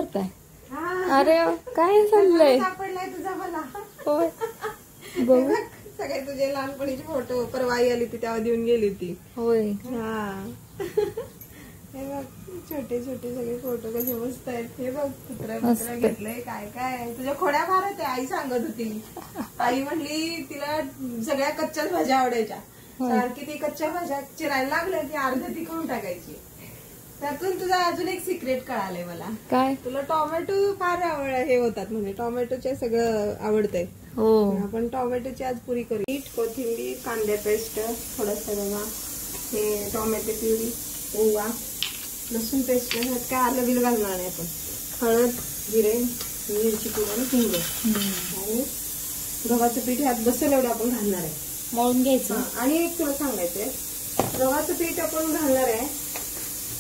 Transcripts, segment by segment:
अरे काय चाललंय? सापडलाय तुझा मला. होय बघू सगळे तुझे लहानपणीचे फोटो परवा आली ती तेव्हा देऊन गेली ती. होय हा हे बघ छोटे छोटे सगळे फोटो कसे मस्त आहेत. हे बघ कुत्रा कुत्रा घेतलंय. काय काय तुझ्या खोड्या फार होत्या. आई सांगत होती. आई म्हणली तिला सगळ्या कच्च्याच भाज्या आवडायच्या. सारखी ती कच्च्या भाज्या चिरायला लागल्या की अर्ध ती खाऊन टाकायची. त्यातून तुझा अजून एक सिक्रेट कळालंय मला. काय? तुला टोमॅटो फार हे होतात म्हणजे टोमॅटोचे सगळं आवडतंय. हो आपण टोमॅटोची आज पुरी करू. मीठ, कोथिंबीर, कांदा पेस्ट थोडस बघा, हे टोमॅटो प्युरी, ओवा, लसूण पेस्ट, काय आलं बिल घालणार नाही आपण. हळद, जिरे, मिरची पूर्ण हिंग आणि गव्हाचं पीठ ह्यात बसेल एवढं आपण घालणार आहे. मळून घ्यायचं. आणि एक तुला सांगायचंय, गव्हाचं पीठ आपण घालणार आहे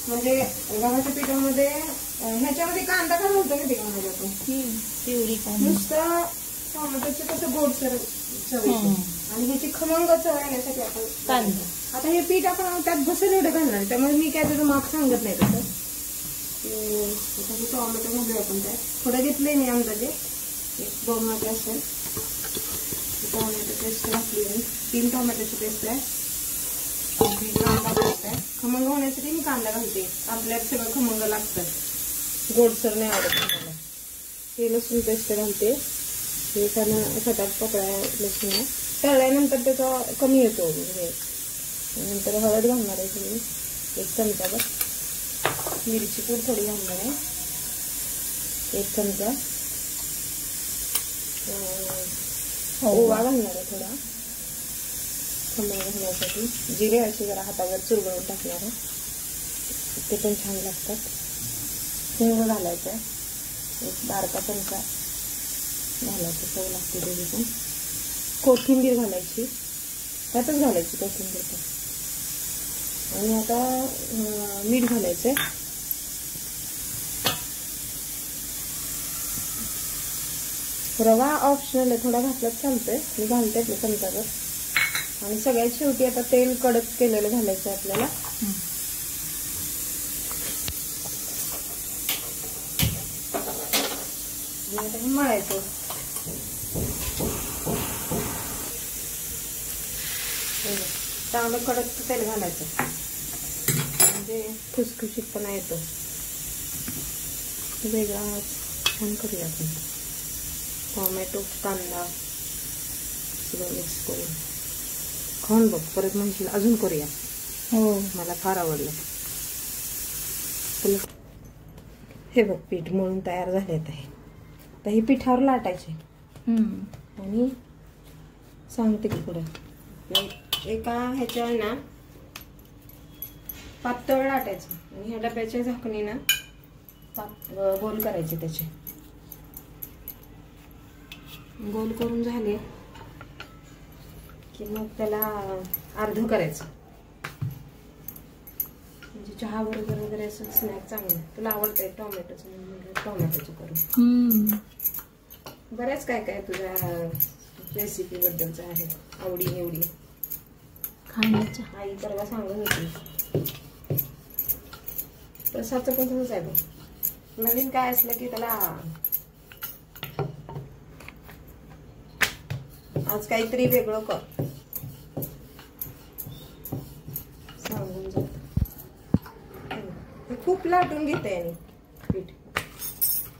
म्हणजे गव्हाच्या पिठामध्ये ह्याच्यामध्ये कांदा का घालतो ना ते घालायला आपण प्युरी नुसतं टोमॅटोचं कसं गोडसर चव आणि ह्याची खमंग चव येण्यासाठी आपण कांदा. आता हे पीठ आपण त्यात बसेल एवढं घालणार त्यामुळे मी काय त्याचं माप सांगत नाही तसं. आता टोमॅटो घालूया आपण त्यात थोडं घेतलंय मी अंदाजे एक 2 वाटी असेल. टोमॅटो पेस्ट घातली मी 3 टोमॅटोची पेस्ट आहे. कांदा घालताय खमंग होण्यासाठी मी कांदा घालते. आपल्यात सगळं खमंग लागतं गोडसर नाही आवडत मला. हे लसूण पेस्ट घालते. हे त्यानं फटाक पकडाय लसूण तळल्यानंतर त्याचा कमी येतो म्हणजे. नंतर हळद घालणार आहे तुम्ही 1 चमचाभर. मिरची पूड थोडी घालणार आहे 1 चमचा. ओवा घालणार आहे थोडा खमंग होण्यासाठी. जिरे असे जरा हातावर चुरगळून टाकणार आहे ते पण छान लागतात. हिंग घालायचं आहे 1 बारका चमचा घालायचं चव लागते त्याची पण. कोथिंबीर घालायची त्यातच घालायची कोथिंबीर पण. आणि आता मीठ घालायचंय. रवा ऑप्शनल आहे थोडा घातलाच चालतंय. मी घालते आपल्या चमचावर. आणि सगळ्यात शेवटी आता तेल कडक केलेलं घालायचं आपल्याला. मळायचं चांगलं कडक तेल घालायचं म्हणजे खुसखुशीतपणा येतो वेगळा. छान करूया आपण. टोमॅटो कांदा सगळं मिक्स करून खाऊन बघ परत म्हणशील अजून करूया. हो मला फार आवडलं. हे बघ पीठ मळून तयार झाले आहे. आता हे पिठावर लाटायचे आणि सांगते की पुढं एका ह्याच्या ना पातळ लाटायचं आणि ह्या डब्याच्या झाकणीनं गोल करायचे. त्याचे गोल करून झाले की मग त्याला अर्ध करायचं म्हणजे चहा बरोबर वगैरे असं स्नॅक चांगलं. तुला आवडतंय टोमॅटोचं म्हणजे टोमॅटोचं करून. बऱ्याच काय काय तुझ्या रेसिपी बद्दलच आहे आवडी निवडी खाण्याच्या. आई परवा सांगत होती. प्रसादचं पण तसंच आहे बघ. नवीन काय असलं की त्याला आज काहीतरी वेगळं कर सांगून जात. खूप लाटून घेते आणि पीठ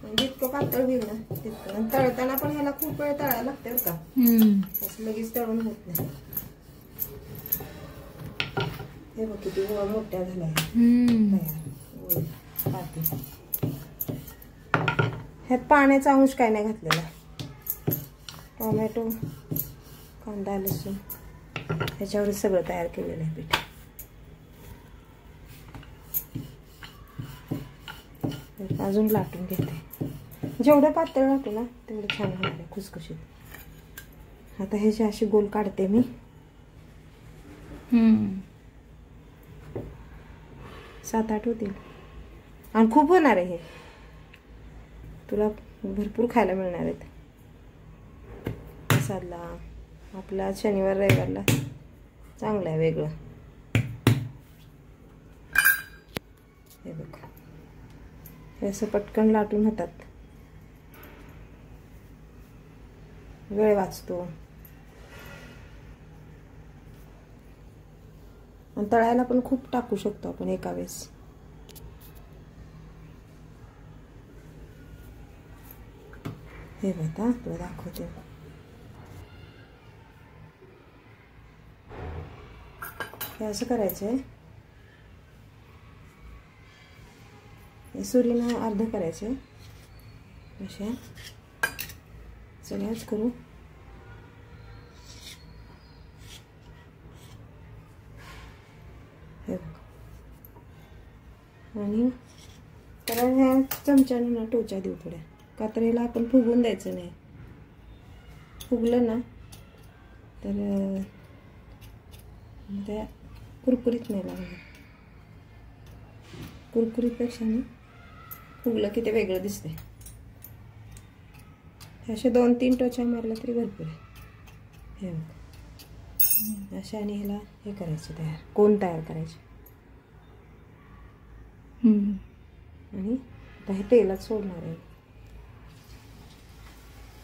म्हणजे इतकं पातळ होईल ना तितकं. तळताना पण ह्याला खूप वेळ तळायला लागते बरं का. असं लगेच तळून होत नाही. हे बघ किती गोळा मोठ्या झाल्या ह्यात पाण्याचा अंश काय नाही घातलेला. टोमॅटो कांदा लसूण ह्याच्यावर सगळं तयार केलेलं आहे पीठ. अजून लाटून घेते. जेवढं पातळ लाटू ना तेवढं छान होणार आहे खुसखुशीत. आता ह्याचे असे गोल काढते मी. 7-8 होतील आणि खूप होणार आहे हे. तुला भरपूर खायला मिळणार आहेत. प्रसादला आपला शनिवार रविवारला चांगलं आहे वेगळं. हे बघ असं पटकन लाटून होतात, वेळ वाचतो. आणि तळायला पण खूप टाकू शकतो आपण एका वेळेस. हे बघा तुला दाखवते. हे असं करायचंय, सुरीनं अर्ध करायचंय. अशा सगळ्याच करू. हे बघा. आणि त्याला ह्या चमच्याने ना टोचा देऊ थोड्या, का तर ह्याला आपण फुगून द्यायचं नाही. फुगलं ना तर त्या कुरकुरीत नाही लागणार. कुरकुरीतपेक्षा ना फुगलं की ते वेगळं दिसते. असे 2-3 टोचा मारला तरी भरपूर आहे. हे बघ अशा. आणि ह्याला हे करायचं, तयार कोण तयार करायचे. आणि आता हे तेलात सोडणार आहे.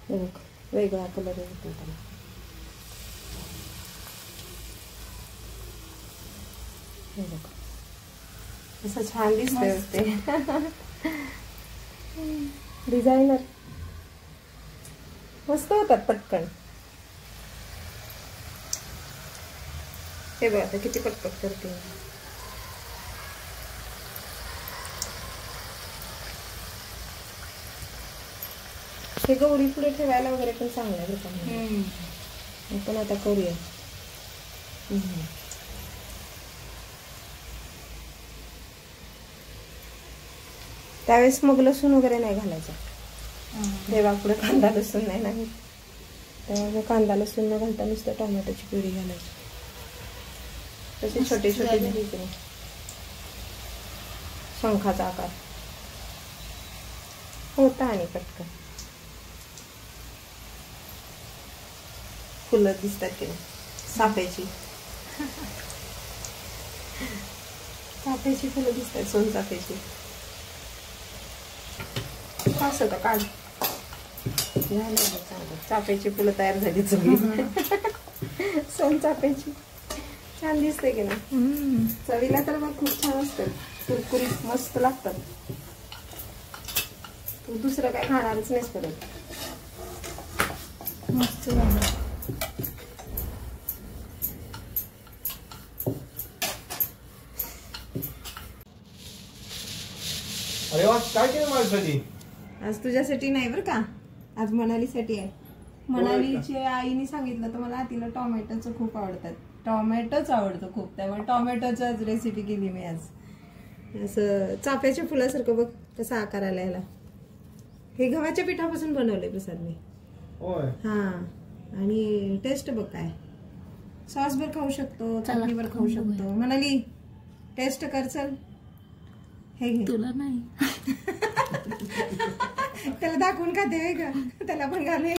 हे बघ वेगळा कलर येतो त्याला. हे बघ असं छान दिसतंय ते. डिझायनर मस्त होतात पटकन. हे बघ आता किती पटपट करते. हे गौरी पुढे ठेवायला वगैरे पण चांगलं आहे. आपण आता करूया. त्यावेळेस मग लसूण वगैरे नाही घालायचं. देवा पुढे कांदा लसूण नाही त्यामुळे कांदा लसूण न घालता नुसतं टोमॅटोची प्युरी घालायची. तसे छोटे छोटे घ्यायचे. शंखाचा आकार होता. आणि पटकन फुलं दिसतात की चाफ्याची. चाफ्याची फुलं दिसतात, सोनचाफ्याची. असं का काढ झालं चांगलं. चाफ्याची फुलं तयार झाली सगळी. सोनचाफ्याची छान दिसते की नाही. चवीला तर मग खूप छान असतात, कुरकुरीत मस्त लागतात. तू दुसरं काय खाणारच नाहीस परत. मस्त झालं. अरे वा, काय केलं माझ्यासाठी? आज तुझ्यासाठी नाही बरं का, आज मनालीसाठी आहे. मनालीच्या आईने सांगितलं तर मला तिला टोमॅटोचं खूप आवडतात. टोमॅटोच आवडतं खूप, त्यामुळे टोमॅटोची आज रेसिपी केली मी आज. असं चाफ्याच्या फुलासारखं बघ कसा आकार आला याला. हे गव्हाच्या पिठापासून बनवलंय प्रसाद मी. हा. आणि टेस्ट बघ काय. सॉस बर खाऊ शकतो, चटणीवर खाऊ शकतो. मनाली टेस्ट कर चल. हे घे. तुला नाही त्याला दाखवून खाते का, त्याला पण घालूया.